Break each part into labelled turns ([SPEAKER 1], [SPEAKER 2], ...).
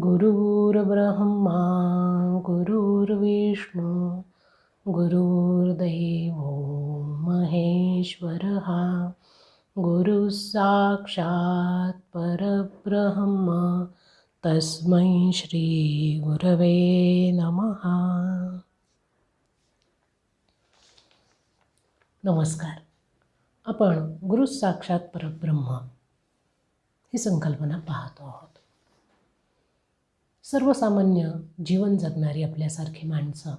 [SPEAKER 1] गुरुर्ब्रह्मा गुरुर्विष्णू गुरुर्दैवो महेश्वरः गुरुः साक्षात् परब्रह्म तस्मै श्री गुरवे नमः. नमस्कार. आपण गुरु साक्षात परब्रह्म ही संकल्पना पाहतो आहोत. सर्वसामान्य जीवन जगणारी आपल्यासारखी माणसं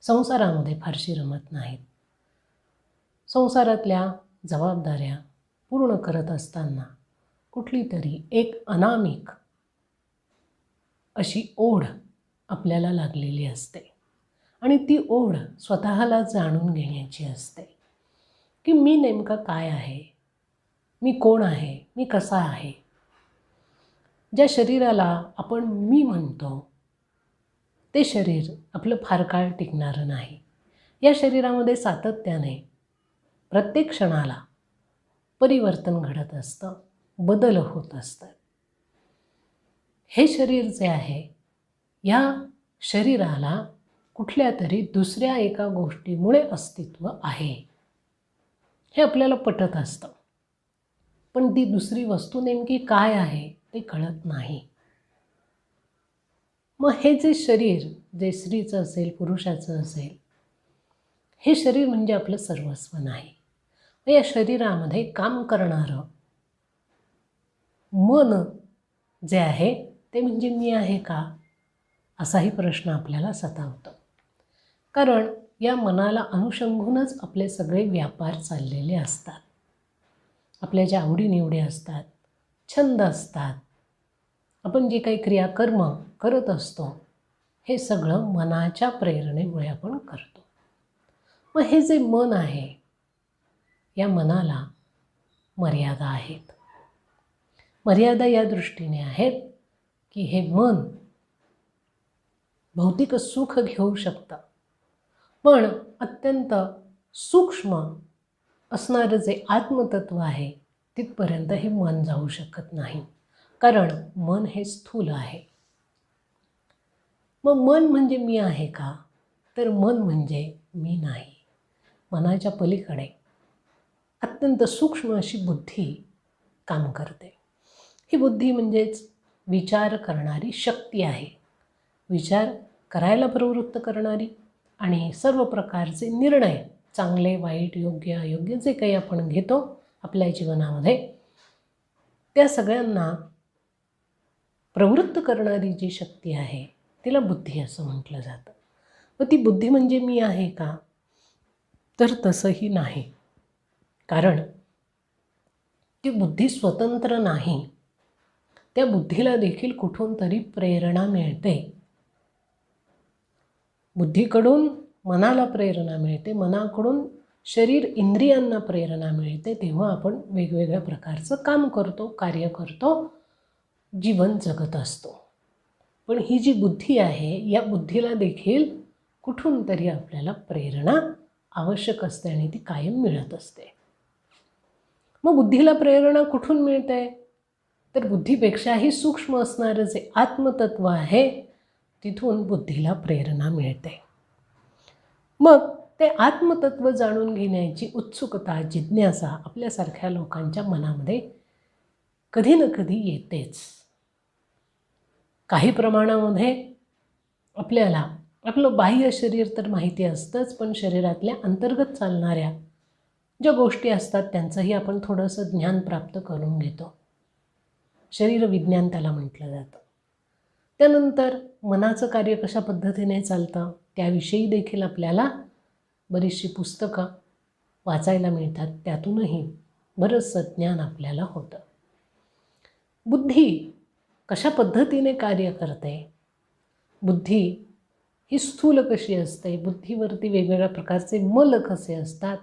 [SPEAKER 1] संसारामध्ये फारशी रमत नाहीत. संसारातल्या जबाबदाऱ्या पूर्ण करत असताना कुठली तरी एक अनामिक अशी ओढ आपल्याला लागलेली असते आणि ती ओढ स्वतःला जाणून घेण्याची असते की मी नेमका काय आहे, मी कोण आहे, मी कसा आहे. ज्या शरीराला आपण मी म्हणतो ते शरीर आपलं फार काळ टिकणारं नाही. या शरीरामध्ये सातत्याने प्रत्येक क्षणाला परिवर्तन घडत असतं, बदल होत असतात. हे शरीर जे आहे, या शरीराला कुठल्या तरी दुसऱ्या एका गोष्टीमुळे अस्तित्व आहे हे आपल्याला पटत असतं, पण ती दुसरी वस्तू नेमकी काय आहे ते कळत नाही. मग हे जे शरीर, जे स्त्रीचं असेल पुरुषाचं असेल, हे शरीर म्हणजे आपलं सर्वस्व नाही. या शरीरामध्ये काम करणारं मन जे आहे ते म्हणजे मी आहे का, असाही प्रश्न आपल्याला सतावतो. कारण या मनाला अनुषंगूनच आपले सगळे व्यापार चाललेले असतात. आपल्या ज्या आवडीनिवडी असतात, छंद असतात, आपण जे काही क्रियाकर्म करत असतो हे सगळं मनाच्या प्रेरणेमुळे आपण करतो. मग हे जे मन आहे, या मनाला मर्यादा आहेत. मर्यादा या दृष्टीने आहेत की हे मन भौतिक सुख घेऊ शकतं, पण अत्यंत सूक्ष्म असणारं जे आत्मतत्व आहे तिथपर्यंत हे मन जाऊ शकत नाही, कारण मन हे स्थूल आहे. मग मन म्हणजे मी आहे का, तर मन म्हणजे मी नाही. मनाच्या पलीकडे अत्यंत सूक्ष्म अशी बुद्धी काम करते. ही बुद्धी म्हणजेच विचार करणारी शक्ती आहे. विचार करायला प्रवृत्त करणारी आणि सर्व प्रकारचे निर्णय, चांगले वाईट योग्य अयोग्य जे काही आपण घेतो आपल्या जीवनामध्ये, त्या सगळ्यांना प्रवृत्त करणारी जी शक्ती आहे तिला बुद्धी असं म्हटलं जातं. व ती बुद्धी म्हणजे मी आहे का, तर तसंही नाही. कारण ती बुद्धी स्वतंत्र नाही. त्या बुद्धीला देखील कुठून तरी प्रेरणा मिळते. बुद्धीकडून मनाला प्रेरणा मिळते, मनाकडून शरीर इंद्रियांना प्रेरणा मिळते. तेव्हा आपण वेगवेगळ्या प्रकारचं काम करतो, कार्य करतो, जीवन जगत असतो. पण ही जी बुद्धी आहे, या बुद्धीला देखील कुठून तरी आपल्याला प्रेरणा आवश्यक असते आणि ती कायम मिळत असते. मग बुद्धीला प्रेरणा कुठून मिळते, तर बुद्धीपेक्षाही सूक्ष्म असणारं जे आत्मतत्व आहे तिथून बुद्धीला प्रेरणा मिळते. मग ते आत्मतत्व जाणून घेण्याची उत्सुकता, जिज्ञासा आपल्यासारख्या लोकांच्या मनामध्ये कधी ना कधी येतेच. काही प्रमाणामध्ये आपल्याला आपलं बाह्य शरीर तर माहिती असतंच, पण शरीरातल्या अंतर्गत चालणाऱ्या ज्या गोष्टी असतात त्यांचंही आपण थोडंसं ज्ञान प्राप्त करून घेतो. शरीरविज्ञान त्याला म्हटलं जातं. त्यानंतर मनाचं कार्य कशा पद्धतीने चालतं त्याविषयी देखील आपल्याला बरीचशी पुस्तकं वाचायला मिळतात. त्यातूनही बरंचसं ज्ञान आपल्याला होतं. बुद्धी कशा पद्धतीने कार्य करते, बुद्धी ही स्थूल कशी असते, बुद्धीवरती वेगवेगळ्या प्रकारचे मल कसे असतात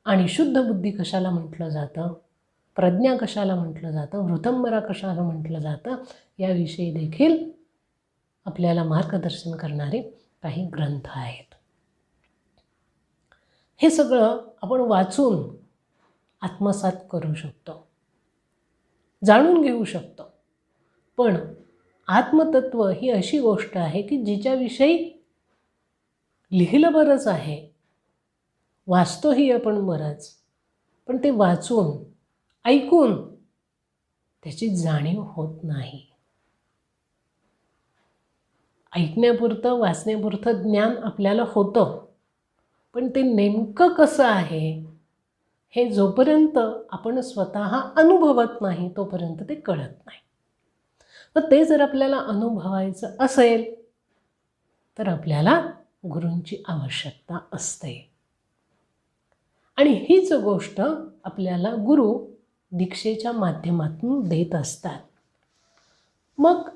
[SPEAKER 1] आणि शुद्ध बुद्धी कशाला म्हटलं जातं, प्रज्ञा कशाला म्हटलं जातं, वृतंबरा कशाला म्हटलं जातं, याविषयी देखील आपल्याला मार्गदर्शन करणारे काही ग्रंथ आहेत. हे सगळं आपण वाचून आत्मसात करू शकतो, जाणून घेऊ शकतो. पण आत्मतत्व ही अशी गोष्ट आहे की जिच्याविषयी लिहिलं बरंच आहे, वाचतोही आपण बरंच, पण ते वाचून ऐकून त्याची जाणीव होत नाही. ऐकण्यापुरतं वाचण्यापुरतं ज्ञान आपल्याला होतं, पण ते नेमकं कसं आहे हे जोपर्यंत आपण स्वतः अनुभवत नाही तोपर्यंत ते कळत नाही. मग ते जर आपल्याला अनुभवायचं असेल तर आपल्याला गुरूंची आवश्यकता असते. आणि हीच गोष्ट आपल्याला गुरु दीक्षेच्या माध्यमातून देत असतात. मग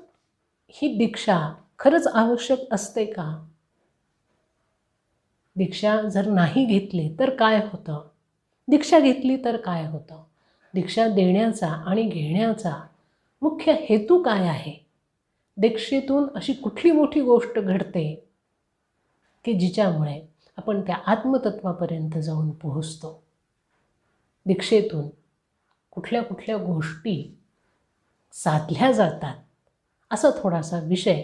[SPEAKER 1] ही दीक्षा खरंच आवश्यक असते का? दीक्षा जर नाही घेतली तर काय होतं? दीक्षा घेतली तर काय होतं? दीक्षा देण्याचा आणि घेण्याचा मुख्य हेतू काय आहे? दीक्षेतून अशी कुठली मोठी गोष्ट घडते की जिच्यामुळे आपण त्या आत्मतत्वापर्यंत जाऊन पोहोचतो? दीक्षेतून कुठल्या कुठल्या गोष्टी साधल्या जातात, असा थोडासा विषय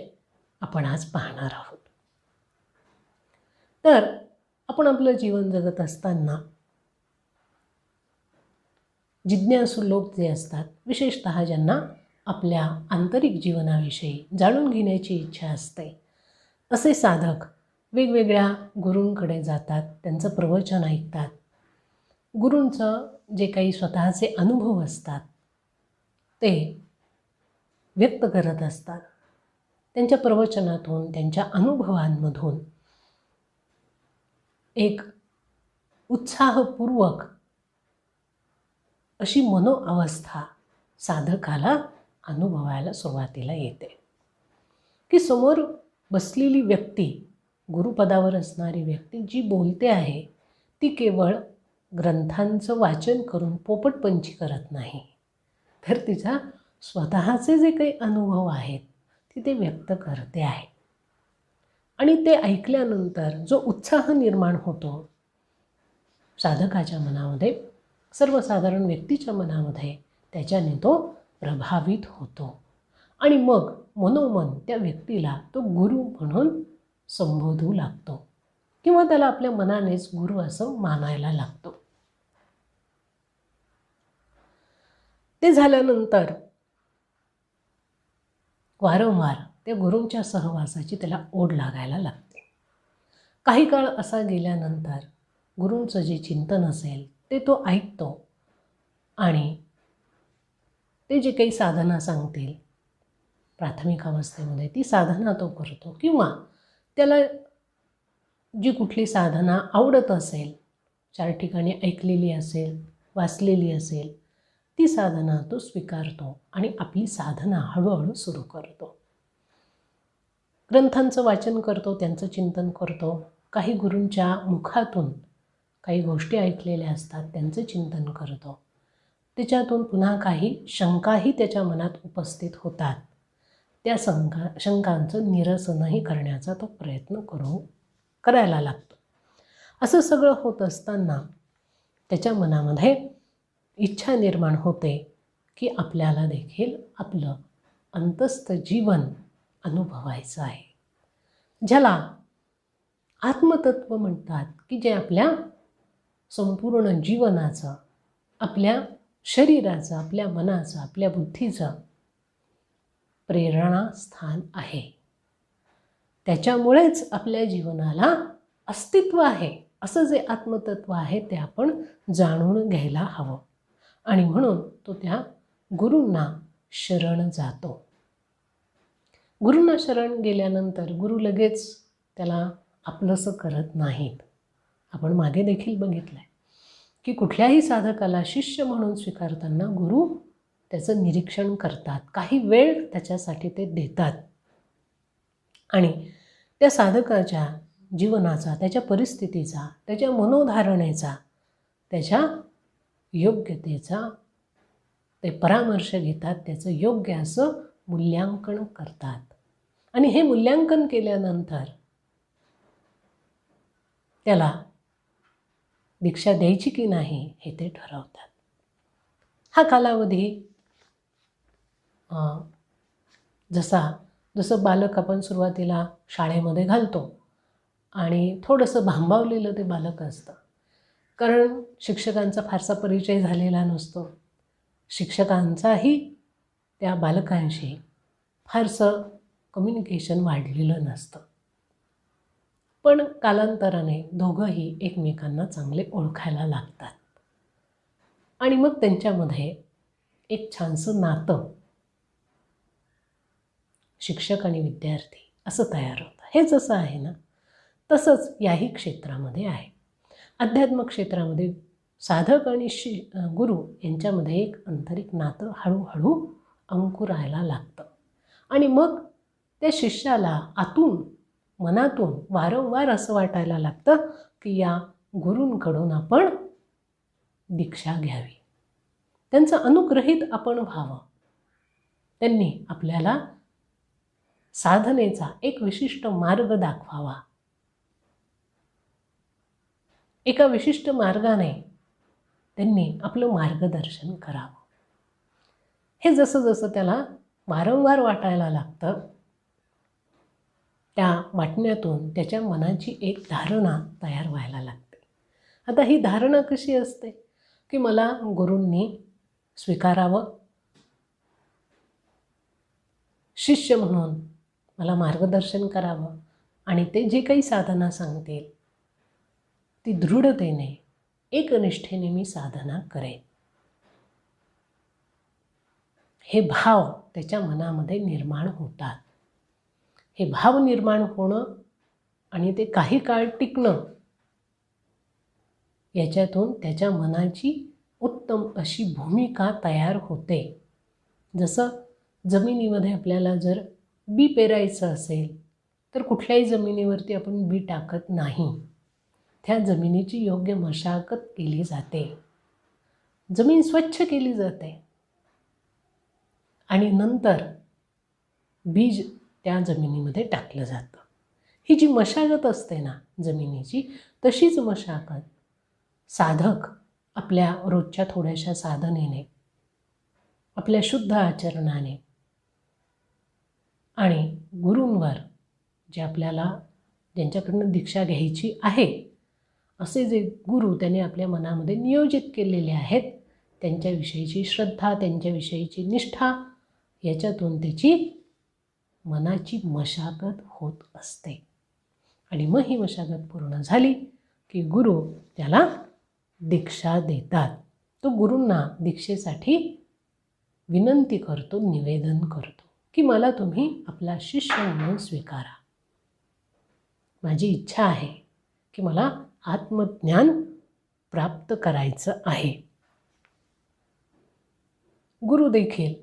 [SPEAKER 1] आपण आज पाहणार आहोत. तर आपण आपलं जीवन जगत असताना जिज्ञासू लोक जे असतात, विशेषतः ज्यांना आपल्या आंतरिक जीवनाविषयी जाणून घेण्याची इच्छा असते, असे साधक वेगवेगळ्या गुरूंकडे जातात, त्यांचं प्रवचन ऐकतात. गुरूंचं जे काही स्वतःचे अनुभव असतात ते व्यक्त करत असतात. त्यांच्या प्रवचनातून, त्यांच्या अनुभवांमधून एक उत्साहपूर्वक अशी मनोअवस्था साधकाला अनुभवायला सुरुवातीला येते की समोर बसलेली व्यक्ती, गुरुपदावर असणारी व्यक्ती जी बोलते आहे ती केवळ ग्रंथांचं वाचन करून पोपटपंची करत नाही, तर तिचा स्वतःचे जे काही अनुभव आहेत ती ते व्यक्त करते आहे. आणि ते ऐकल्यानंतर जो उत्साह निर्माण होतो साधकाच्या मनामध्ये, सर्वसाधारण व्यक्तीच्या मनामध्ये, त्याच्याने तो प्रभावित होतो आणि मग मनोमन त्या व्यक्तीला तो गुरु म्हणून संबोधू लागतो किंवा त्याला आपल्या मनानेच गुरु असं मानायला लागतो. ते झाल्यानंतर वारंवार त्या गुरूंच्या सहवासाची त्याला ओढ लागायला लागते. काही काळ असा गेल्यानंतर गुरूंचं जे चिंतन असेल ते तो ऐकतो आणि ते जे काही साधना सांगतील प्राथमिक अवस्थेमध्ये ती साधना तो करतो, किंवा त्याला जी कुठली साधना आवडत असेल, 4 ठिकाणी ऐकलेली असेल, वाचलेली असेल, ती साधना तो स्वीकारतो आणि आपली साधना हळूहळू सुरू करतो. ग्रंथांचं वाचन करतो, त्यांचं चिंतन करतो, काही गुरूंच्या मुखातून काही गोष्टी ऐकलेल्या असतात त्यांचं चिंतन करतो. त्याच्यातून पुन्हा काही शंकाही त्याच्या मनात उपस्थित होतात, त्या शंकांचं निरसनही करण्याचा तो प्रयत्न करायला लागतो. असं सगळं होत असताना त्याच्या मनामध्ये इच्छा निर्माण होते की आपल्याला देखील आपलं अंतस्थ जीवन अनुभवायचं आहे, ज्याला आत्मतत्व म्हणतात, की जे आपल्या संपूर्ण जीवनाचं, आपल्या शरीराचं, आपल्या मनाचं, आपल्या बुद्धीचं प्रेरणास्थान आहे. त्याच्यामुळेच आपल्या जीवनाला अस्तित्व आहे असं जे आत्मतत्व आहे ते आपण जाणून घ्यायला हवं. आणि म्हणून तो त्या गुरूंना शरण जातो. गुरूंना शरण गेल्यानंतर गुरु लगेच त्याला आपलंसं करत नाहीत. आपण मागे देखील बघितलं आहे की कुठल्याही साधकाला शिष्य म्हणून स्वीकारताना गुरु त्याचं निरीक्षण करतात, काही वेळ त्याच्यासाठी ते देतात आणि त्या साधकाच्या जीवनाचा, त्याच्या परिस्थितीचा, त्याच्या मनोधारणेचा, त्याच्या योग्यतेचा ते परामर्श घेतात, त्याचं योग्य असं मूल्यांकन करतात. आणि हे मूल्यांकन केल्यानंतर त्याला दीक्षा द्यायची की नाही हे ते ठरवतात. हा कालावधी जसं बालक आपण सुरुवातीला शाळेमध्ये घालतो आणि थोडंसं भांबावलेलं ते बालक असतं, कारण शिक्षकांचा फारसा परिचय झालेला नसतो. शिक्षकांचाही त्या बालकांशी फारसं कम्युनिकेशन वाढलेलं नसतं. पण कालांतराने दोघंही एकमेकांना चांगले ओळखायला लागतात आणि मग त्यांच्यामध्ये एक छानसं नातं शिक्षक आणि विद्यार्थी असं तयार होतं. हे जसं आहे ना, तसंच याही क्षेत्रामध्ये आहे. अध्यात्म क्षेत्रामध्ये साधक आणि गुरु यांच्यामध्ये एक आंतरिक नातं हळूहळू अंकुरायला लागतं आणि मग त्या शिष्याला आतून मनातून वारंवार असं वाटायला लागतं की या गुरूंकडून आपण दीक्षा घ्यावी, त्यांचं अनुग्रहित आपण व्हावं. त्यांनी आपल्याला साधनेचा एक विशिष्ट मार्ग दाखवावा, एका विशिष्ट मार्गाने त्यांनी आपलं मार्गदर्शन करावं. हे जसं जसं त्याला वारंवार वाटायला लागतं, त्या वाटण्यातून त्याच्या मनाची एक धारणा तयार व्हायला लागते. आता ही धारणा कशी असते की मला गुरूंनी स्वीकारावं, शिष्य म्हणून मला मार्गदर्शन करावं आणि ते जे काही साधना सांगतील ती दृढतेने एकनिष्ठेने मी साधना करेन. हे भाव त्याच्या मनामध्ये निर्माण होतात. हे भाव निर्माण होणं आणि ते काही काळ टिकणं, याच्यातून त्याच्या मनाची उत्तम अशी भूमिका तयार होते. जसं जमिनीमध्ये आपल्याला जर बी पेरायचं असेल तर कुठल्याही जमिनीवरती आपण बी टाकत नाही. त्या जमिनीची योग्य मशागत केली जाते, जमीन स्वच्छ केली जाते आणि नंतर बीज त्या जमिनीमध्ये टाकलं जातं. ही जी मशागत असते ना जमिनीची, तशीच मशागत साधक आपल्या रोजच्या थोड्याशा साधनेने, आपल्या शुद्ध आचरणाने आणि गुरूंवर जे आपल्याला ज्यांच्याकडनं दीक्षा घ्यायची आहे असे जे गुरु त्याने आपल्या मनामध्ये नियोजित केलेले आहेत, त्यांच्याविषयीची श्रद्धा, त्यांच्याविषयीची निष्ठा, याच्यातून त्याची मनाची मशागत होत असते. आणि मग ही मशागत पूर्ण झाली की गुरु त्याला दीक्षा देतात. तो गुरूंना दीक्षेसाठी विनंती करतो, निवेदन करतो की मला तुम्ही आपला शिष्य म्हणून स्वीकारा. माझी इच्छा आहे की मला आत्मज्ञान प्राप्त करायचं आहे. गुरु देखील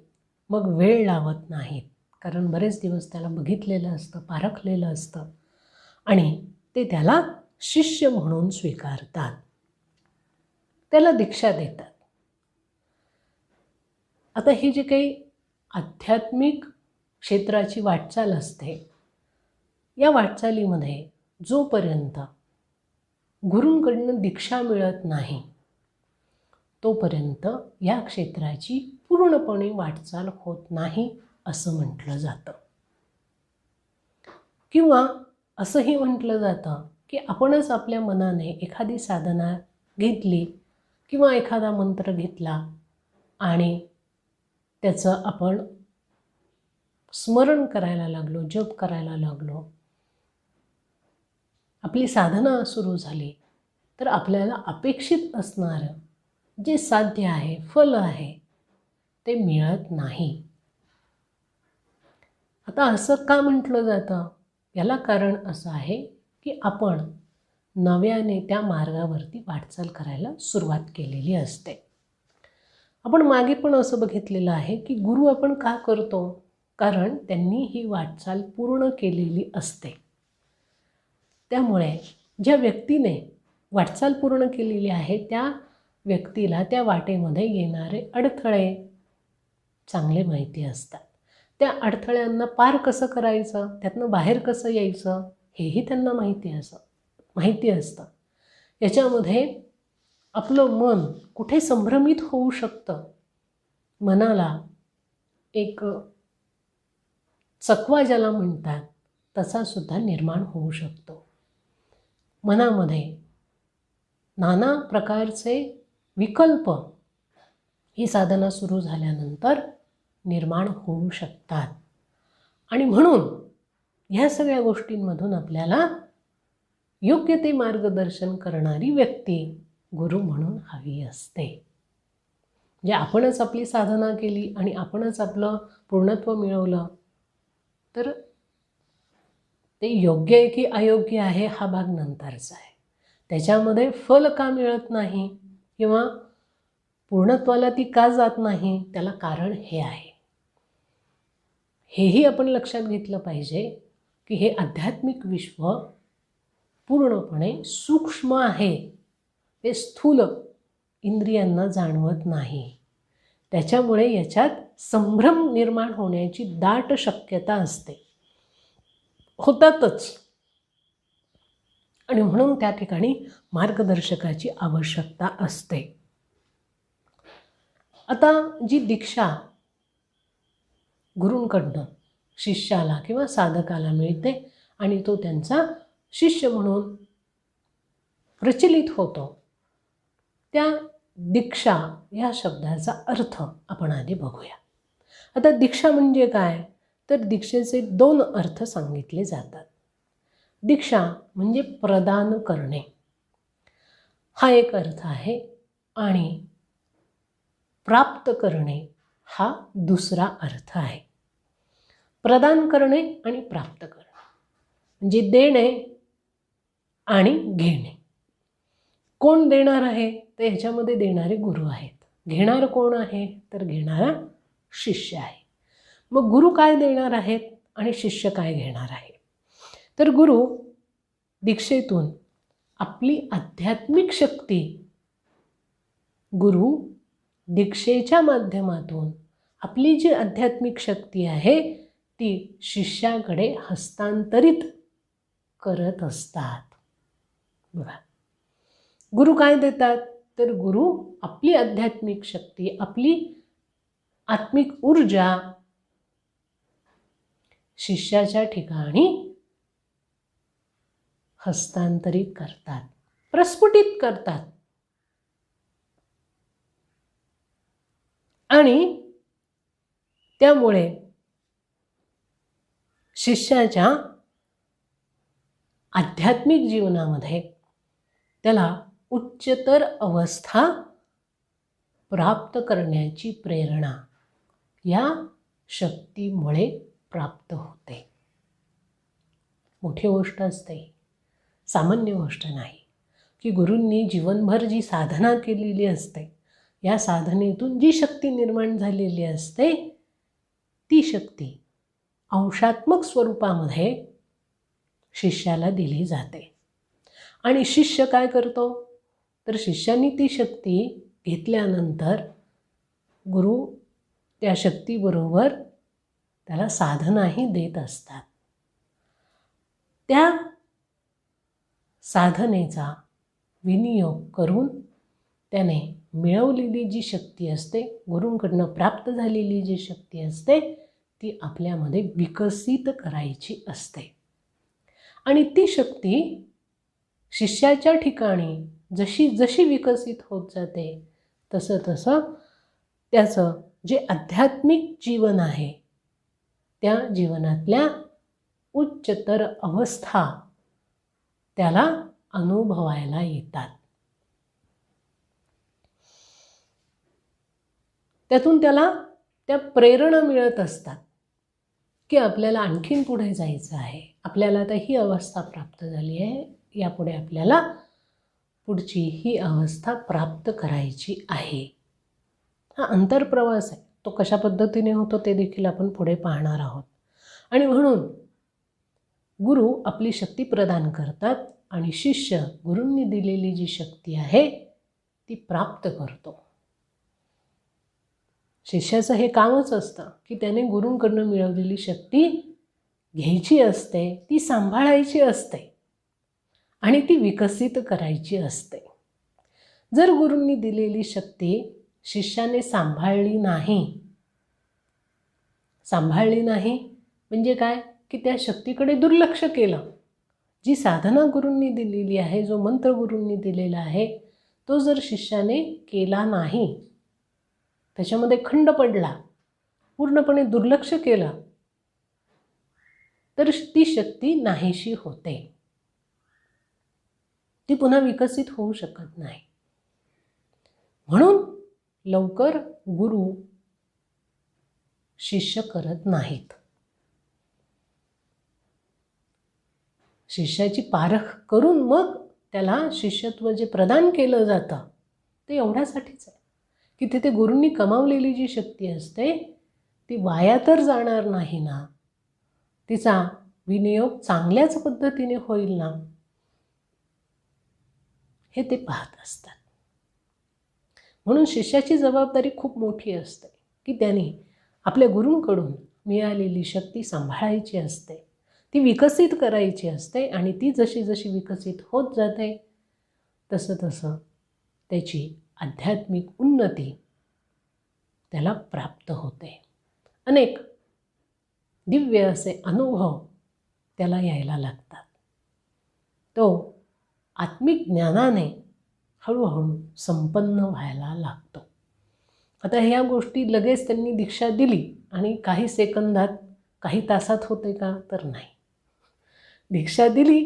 [SPEAKER 1] मग वेळ लावत नाहीत, कारण बरेच दिवस त्याला बघितलेलं असतं, पारखलेलं असतं आणि ते त्याला शिष्य म्हणून स्वीकारतात, त्याला दीक्षा देतात. आता ही जी काही आध्यात्मिक क्षेत्राची वाटचाल असते, या वाटचालीमध्ये जोपर्यंत गुरूंकडनं दीक्षा मिळत नाही तोपर्यंत या क्षेत्राची पूर्णपणे वाटचाल होत नाही असं म्हटलं जातं. किंवा असंही म्हटलं जातं की आपणच आपल्या मनाने एखादी साधना घेतली किंवा एखादा मंत्र घेतला आणि त्याचं आपण स्मरण करायला लागलो, जप करायला लागलो, आपली साधना सुरू झाली, तर आपल्याला अपेक्षित असणारं जे साध्य आहे, फल आहे, ते मिळत नाही. आता असं का म्हटलं जातं? याला कारण असं आहे की आपण नव्याने त्या मार्गावरती वाटचाल करायला सुरुवात केलेली असते. आपण मागे पण असं बघितलेलं आहे की गुरु आपण का करतो? कारण त्यांनी ही वाटचाल पूर्ण केलेली असते. त्यामुळे ज्या व्यक्तीने वाटचाल पूर्ण केलेली आहे त्या व्यक्तीला त्या वाटेमध्ये येणारे अडथळे चांगले माहिती असतात. त्या अडथळ्यांना पार कसं करायचं, त्यातनं बाहेर कसं यायचं, हेही त्यांना माहिती असतं. याच्यामध्ये आपलं मन कुठे संभ्रमित होऊ शकतं, मनाला एक चकवा ज्याला म्हणतात तसा सुद्धा निर्माण होऊ शकतो. मनामध्ये नाना प्रकारचे विकल्प ही साधना सुरू झाल्यानंतर निर्माण होऊ शकतात. आणि म्हणून ह्या सगळ्या गोष्टींमधून आपल्याला योग्य ते मार्गदर्शन करणारी व्यक्ती गुरु म्हणून हवी असते. म्हणजे आपणच आपली साधना केली आणि आपणच आपलं पूर्णत्व मिळवलं तर ते योग्य आहे की अयोग्य आहे हा भाग नंतरचा आहे. त्याच्यामध्ये फल का मिळत नाही किंवा पूर्णत्वाला ती का जात नाही त्याला कारण हे आहे. हेही आपण लक्षात घेतलं पाहिजे की हे आध्यात्मिक विश्व पूर्णपणे सूक्ष्म आहे. ते स्थूल इंद्रियांना जाणवत नाही. त्याच्यामुळे याच्यात संभ्रम निर्माण होण्याची दाट शक्यता असते, होतातच. आणि म्हणून त्या ठिकाणी मार्गदर्शकाची आवश्यकता असते. आता जी दीक्षा गुरूंकडनं शिष्याला किंवा साधकाला मिळते आणि तो त्यांचा शिष्य म्हणून प्रचलित होतो, त्या दीक्षा या शब्दाचा अर्थ आपण आधी बघूया. आता दीक्षा म्हणजे काय तर दीक्षेचे 2 अर्थ सांगितले जातात. दीक्षा म्हणजे प्रदान करणे हा एक अर्थ आहे आणि प्राप्त करणे हा दुसरा अर्थ आहे. प्रदान करणे आणि प्राप्त करणे म्हणजे देणे आणि घेणे. कोण देणार आहे तर ह्याच्यामध्ये देणारे गुरु आहेत. घेणार कोण आहे तर घेणारा शिष्य आहे. मग गुरु काय देणार आहेत आणि शिष्य काय घेणार आहे तर गुरु दीक्षेतून आपली आध्यात्मिक शक्ती गुरु दीक्षेच्या माध्यमातून आपली जी आध्यात्मिक शक्ती आहे ती शिष्याकडे हस्तांतरित करत असतात. बघा, गुरु काय देतात तर गुरु आपली आध्यात्मिक शक्ती, आपली आत्मिक ऊर्जा शिष्याच्या ठिकाणी हस्तांतरित करतात, प्रस्फुटित करतात. आणि त्यामुळे शिष्याच्या आध्यात्मिक जीवनामध्ये त्याला उच्चतर अवस्था प्राप्त करण्याची प्रेरणा या शक्तीमुळे प्राप्त होते. मोठी गोष्ट असते, सामान्य गोष्ट नाही की गुरूंनी जीवनभर जी साधना केलेली असते या साधनेतून जी शक्ती निर्माण झालेली असते ती शक्ती अंशात्मक स्वरूपामध्ये शिष्याला दिली जाते. आणि शिष्य काय करतो तर शिष्याने ती शक्ती घेतल्यानंतर गुरु त्या शक्तीबरोबर त्याला साधनाही देत असतात. त्या साधनेचा विनियोग करून त्याने मिळवलेली जी शक्ती असते, गुरूंकडनं प्राप्त झालेली जी शक्ती असते ती आपल्यामध्ये विकसित करायची असते. आणि ती शक्ती शिष्याच्या ठिकाणी जशी जशी विकसित होत जाते तसं तसं त्याचं जे आध्यात्मिक जीवन आहे त्या जीवनातल्या उच्चतर अवस्था त्याला अनुभवायला येतात. त्यातून त्याला त्या प्रेरणा मिळत असतात की आपल्याला आणखीन पुढे जायचं आहे, आपल्याला आता ही अवस्था प्राप्त झाली आहे, यापुढे आपल्याला पुढची ही अवस्था प्राप्त करायची आहे. हा अंतरप्रवास आहे, तो कशा पद्धतीने होतो ते देखील आपण पुढे पाहणार आहोत. आणि म्हणून गुरु आपली शक्ती प्रदान करतात आणि शिष्य गुरूंनी दिलेली जी शक्ती आहे ती प्राप्त करतो. शिष्याचं हे कामच असतं की त्याने गुरूंकडनं मिळवलेली शक्ती घ्यायची असते, ती सांभाळायची असते आणि ती विकसित करायची असते. जर गुरूंनी दिलेली शक्ती शिष्याने सांभाळली नाही म्हणजे काय की त्या शक्तीकडे दुर्लक्ष केलं. जी साधना गुरूंनी दिलेली आहे, जो मंत्र गुरूंनी दिलेला आहे, तो जर शिष्याने केला नाही, त्याच्यामध्ये खंड पडला, पूर्णपणे दुर्लक्ष केलं, तर ती शक्ती नाहीशी होते. ती पुन्हा विकसित होऊ शकत नाही. म्हणून लवकर गुरु शिष्य करत नाहीत. शिष्याची पारख करून मग त्याला शिष्यत्व जे प्रदान केलं जातं ते एवढ्यासाठीच आहे की तिथे गुरूंनी कमावलेली जी शक्ती असते ती वाया तर जाणार नाही ना, तिचा विनियोग चांगल्याच पद्धतीने होईल ना, हे ते पाहत असतात. म्हणून शिष्याची जबाबदारी खूप मोठी असते की त्यांनी आपल्या गुरूंकडून मिळालेली शक्ती सांभाळायची असते, ती विकसित करायची असते आणि ती जशी जशी विकसित होत जाते तसं तसं त्याची आध्यात्मिक उन्नती त्याला प्राप्त होते. अनेक दिव्य असे अनुभव त्याला यायला लागतात. तो आत्मिक ज्ञानाने हळूहळू संपन्न व्हायला लागतो. आता ह्या गोष्टी लगेच त्यांनी दीक्षा दिली आणि काही सेकंदात काही तासात होते का, तर नाही. दीक्षा दिली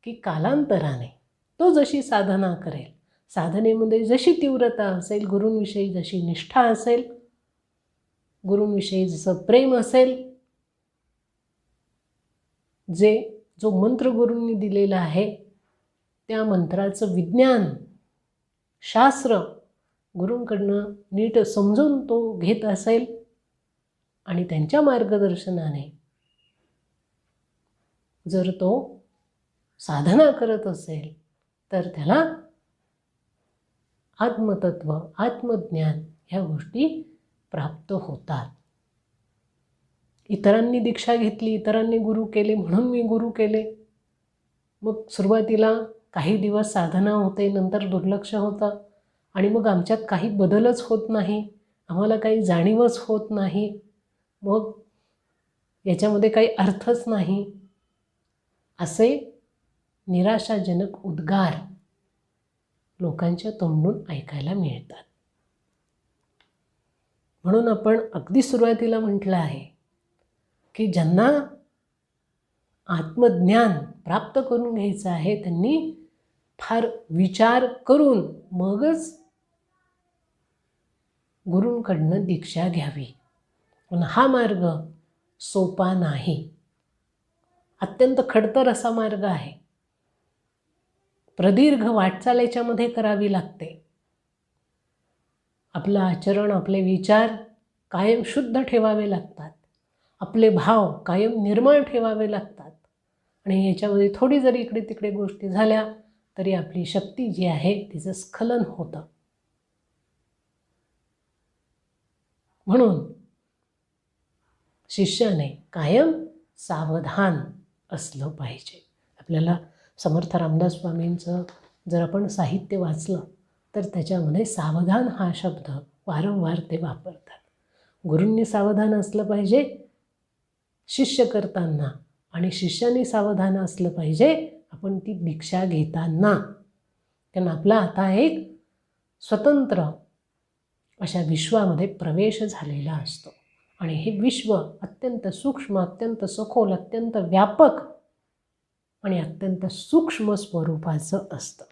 [SPEAKER 1] की कालांतराने तो जशी साधना करेल, साधनेमध्ये जशी तीव्रता असेल, गुरूंविषयी जशी निष्ठा असेल, गुरूंविषयी जसं प्रेम असेल, जो मंत्र गुरूंनी दिलेला आहे त्या मंत्राचं विज्ञान शास्त्र गुरूंकडनं नीट समजून तो घेत असेल आणि त्यांच्या मार्गदर्शनाने जर तो साधना करत असेल तर त्याला आत्मतत्व, आत्मज्ञान ह्या गोष्टी प्राप्त होतात. इतरांनी दीक्षा घेतली, इतरांनी गुरु केले म्हणून मी गुरु केले, मग सुरुवातीला काही दिवस साधना होते, नंतर दुर्लक्ष होतं आणि मग आमच्यात काही बदलच होत नाही, आम्हाला काही जाणीवच होत नाही, मग याच्यामध्ये काही अर्थच नाही, असे निराशाजनक उद्गार लोकांच्या तोंडून ऐकायला मिळतात. म्हणून आपण अगदी सुरुवातीला म्हटलं आहे की ज्यांना आत्मज्ञान प्राप्त करून घ्यायचं आहे त्यांनी फार विचार करून मगच गुरूंकडनं दीक्षा घ्यावी. पण हा मार्ग सोपा नाही, अत्यंत खडतर असा मार्ग आहे. प्रदीर्घ वाटचाल याच्यामध्ये करावी लागते. आपलं आचरण, आपले विचार कायम शुद्ध ठेवावे लागतात, आपले भाव कायम निर्मळ ठेवावे लागतात आणि याच्यामध्ये थोडी जरी इकडे तिकडे गोष्टी झाल्या तरी आपली शक्ती जी आहे तिचं स्खलन होतं. म्हणून शिष्याने कायम सावधान असलं पाहिजे. आपल्याला समर्थ रामदास स्वामींचं जर आपण साहित्य वाचलं तर त्याच्यामध्ये सावधान हा शब्द वारंवार ते वापरतात. गुरूंनी सावधान असलं पाहिजे शिष्य करताना आणि शिष्याने सावधान असलं पाहिजे आपण ती दीक्षा घेताना. कारण आपला आता एक स्वतंत्र अशा विश्वामध्ये प्रवेश झालेला असतो आणि हे विश्व अत्यंत सूक्ष्म, अत्यंत सखोल, अत्यंत व्यापक आणि अत्यंत सूक्ष्म स्वरूपाचं असतं.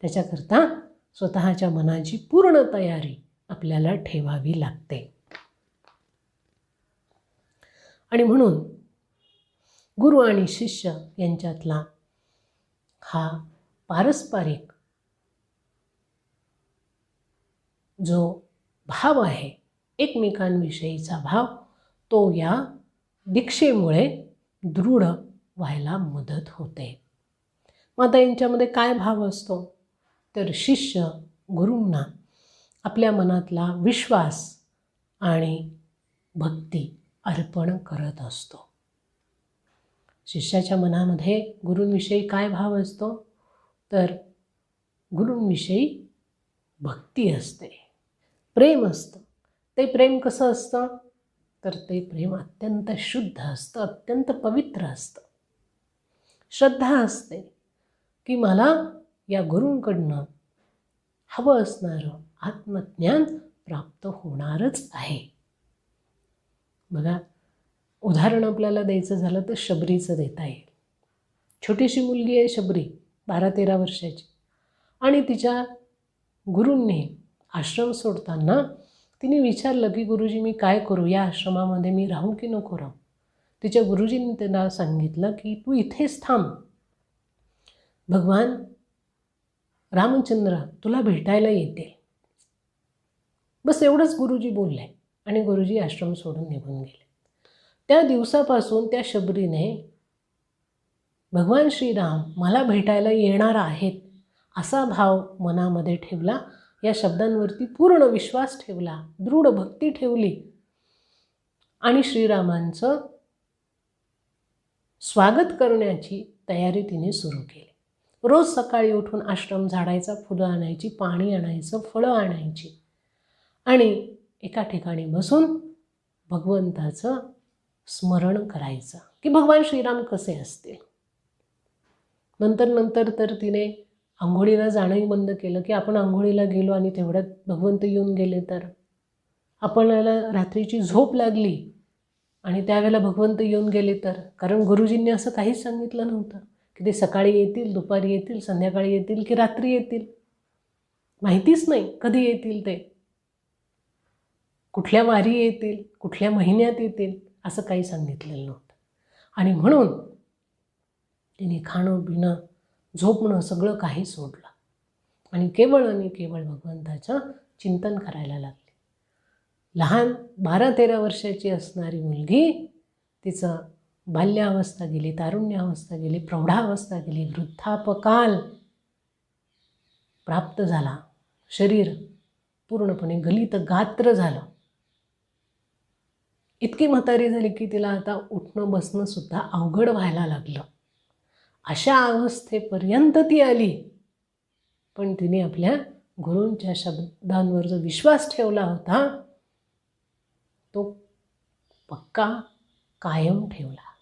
[SPEAKER 1] त्याच्याकरता स्वतःच्या मनाची पूर्ण तयारी आपल्याला ठेवावी लागते. आणि म्हणून गुरु आणि शिष्य यांच्यातला हा पारस्परिक जो भाव आहे, एकमेकांविषयीचा भाव, तो या दीक्षेमुळे दृढ व्हायला मदत होते. मग आता यांच्यामध्ये काय भाव असतो, तर शिष्य गुरूंना आपल्या मनातला विश्वास आणि भक्ती अर्पण करत असतो. शिष्याच्या मनामध्ये गुरूंविषयी काय भाव असतो, तर गुरूंविषयी भक्ती असते, प्रेम असतं. ते प्रेम कसं असतं, तर ते प्रेम अत्यंत शुद्ध असतं, अत्यंत पवित्र असतं. श्रद्धा असते की मला या गुरूंकडनं हवं असणारं आत्मज्ञान प्राप्त होणारच आहे. बघा, उदाहरण आपल्याला द्यायचं झालं तर शबरीचं देता येईल. छोटीशी मुलगी आहे शबरी, 12-13 वर्षाची, आणि तिच्या गुरूंनी आश्रम सोडताना तिने विचारलं की गुरुजी मी काय करू, या आश्रमामध्ये मी राहू की नको राहू. तिच्या गुरुजींनी त्यांना सांगितलं की तू इथेच थांब, भगवान रामचंद्र तुला भेटायला येतील. बस एवढंच गुरुजी बोलले आणि गुरुजी आश्रम सोडून निघून गेले. त्या दिवसापासून त्या शबरीने भगवान श्रीराम मला भेटायला येणार आहेत असा भाव मनामध्ये ठेवला, या शब्दांवरती पूर्ण विश्वास ठेवला, दृढ भक्ती ठेवली आणि श्रीरामांचं स्वागत करण्याची तयारी तिने सुरू केली. रोज सकाळी उठून आश्रम झाडायचा, फुलं आणायची, पाणी आणायचं, फळं आणायची आणि एका ठिकाणी बसून भगवंताचं स्मरण करायचं की भगवान श्रीराम कसे असतील. नंतर तर तिने आंघोळीला जाणंही बंद केलं की आपण आंघोळीला गेलो आणि तेवढ्यात भगवंत येऊन गेले तर, आपल्याला रात्रीची झोप लागली आणि त्यावेळेला भगवंत येऊन गेले तर. कारण गुरुजींनी असं काहीच सांगितलं नव्हतं की ते सकाळी येतील, दुपारी येतील, संध्याकाळी येतील की रात्री येतील. माहितीच नाही कधी येतील ते, कुठल्या वारी येतील, कुठल्या महिन्यात येतील, असं काही सांगितलेलं नव्हतं. आणि म्हणून तिने खाणं पिणं झोपणं सगळं काही सोडलं आणि केवळ भगवंताचं चिंतन करायला लागली. लहान 12-13 वर्षाची असणारी मुलगी, तिचं बाल्यावस्था गेली, तारुण्यावस्था गेली, प्रौढावस्था गेली, वृद्धापकाल प्राप्त झाला, शरीर पूर्णपणे गलित गात्र झालं. इतकी म्हातारी झाली की तिला आता उठणं बसणं सुद्धा अवघड व्हायला लागलं. अशा अवस्थेपर्यंत ती आली, पण तिने आपल्या गुरूंच्या शब्दांवर जो विश्वास ठेवला होता तो पक्का कायम ठेवला.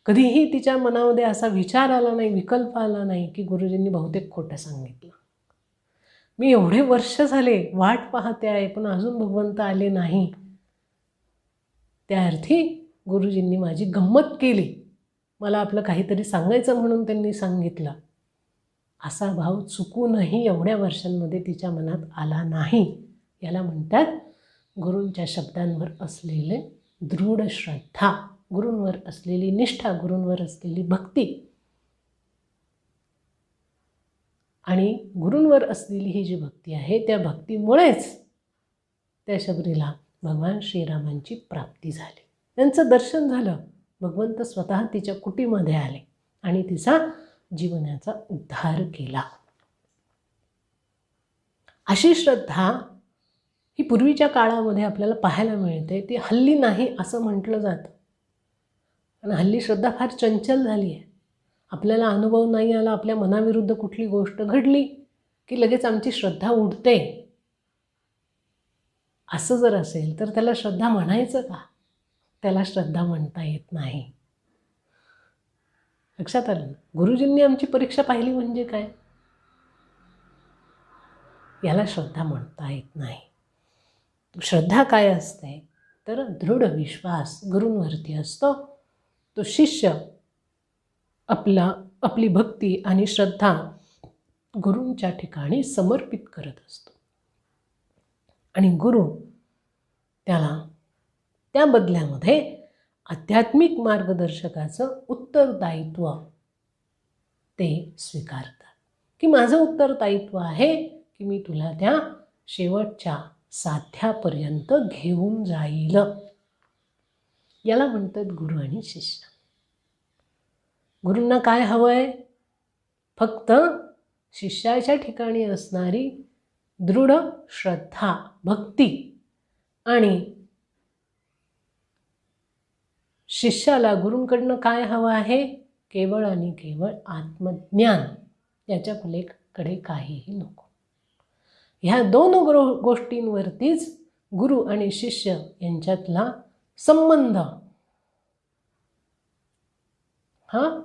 [SPEAKER 1] कधीही तिच्या मनामध्ये असा विचार आला नाही, विकल्प आला नाही की गुरुजींनी बहुतेक खोटं सांगितलं, मी एवढे वर्ष झाले वाट पाहते आहे पण अजून भगवंत आले नाही, त्या अर्थी गुरुजींनी माझी गंमत केली, मला आपलं काहीतरी सांगायचं म्हणून त्यांनी सांगितलं, असा भाव चुकूनही एवढ्या वर्षांमध्ये तिच्या मनात आला नाही. याला म्हणतात गुरूंच्या शब्दांवर असलेले दृढ श्रद्धा, गुरूंवर असलेली निष्ठा, गुरूंवर असलेली भक्ती. आणि गुरूंवर असलेली ही जी भक्ती आहे त्या भक्तीमुळेच त्या शबरीला भगवान श्रीरामांची प्राप्ती झाली, त्यांचं दर्शन झालं. भगवंत स्वतः तिच्या कुटीमध्ये आले आणि तिचा जीवनाचा उद्धार केला. अशी श्रद्धा ही पूर्वीच्या काळामध्ये आपल्याला पाहायला मिळते. ती हल्ली नाही असं म्हटलं जातं, आणि हल्ली श्रद्धा फार चंचल झाली आहे. आपल्याला अनुभव नाही आला, आपल्या मनाविरुद्ध कुठली गोष्ट घडली की लगेच आमची श्रद्धा उडते. असं जर असेल तर त्याला श्रद्धा म्हणायचं का? त्याला श्रद्धा म्हणता येत नाही. लक्षात आलं ना? गुरुजींनी आमची परीक्षा पाहिली म्हणजे काय, याला श्रद्धा म्हणता येत नाही. श्रद्धा काय असते तर दृढ विश्वास गुरूंवरती असतो. तो शिष्य आपली भक्ती आणि श्रद्धा गुरूंच्या ठिकाणी समर्पित करत असतो आणि गुरु त्याला त्या बदल्यामध्ये आध्यात्मिक मार्गदर्शकाचं उत्तरदायित्व ते स्वीकारतात की माझं उत्तरदायित्व आहे की मी तुला त्या शेवटच्या साध्यापर्यंत घेऊन जाईल. याला म्हणतात गुरु आणि शिष्य. गुरूंना काय हवं आहे? फक्त शिष्याच्या ठिकाणी असणारी दृढ श्रद्धा, भक्ती, आणि शिष्याला गुरूंकडनं काय हवं आहे? केवळ आणि केवळ आत्मज्ञान, याच्या पलीकडे काहीही नको. ह्या दोन गोष्टींवरतीच गुरु आणि शिष्य यांच्यातला संबंध हा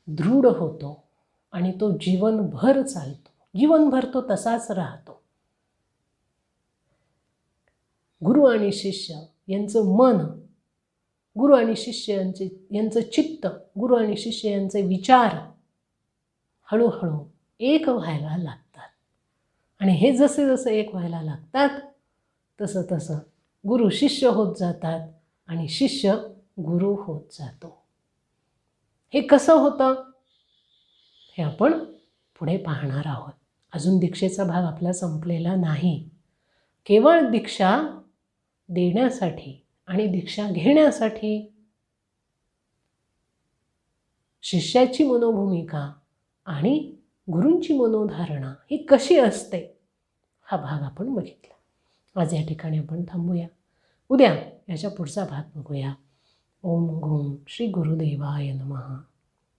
[SPEAKER 1] दृढ होतो आणि तो जीवनभर चालतो, जीवनभर तो तसाच राहतो. गुरु आणि शिष्य यांचं मन, गुरु आणि शिष्य यांचं चित्त, गुरु आणि शिष्य यांचे विचार हळूहळू एक व्हायला लागतात. आणि हे जसे जसे एक व्हायला लागतात तसं तसं गुरु शिष्य होत जातात आणि शिष्य गुरु होत जातो. हे कसं होतं हे आपण पुढे पाहणार आहोत. अजून दीक्षेचा भाग आपला संपलेला नाही. केवळ दीक्षा देण्यासाठी आणि दीक्षा घेण्यासाठी शिष्याची मनोभूमिका आणि गुरूंची मनोधारणा ही कशी असते हा भाग आपण बघितला. आज या ठिकाणी आपण थांबूया. उद्या याच्या पुढचा भाग बघूया. ओम गुम श्री गुरुदेवाय नमः.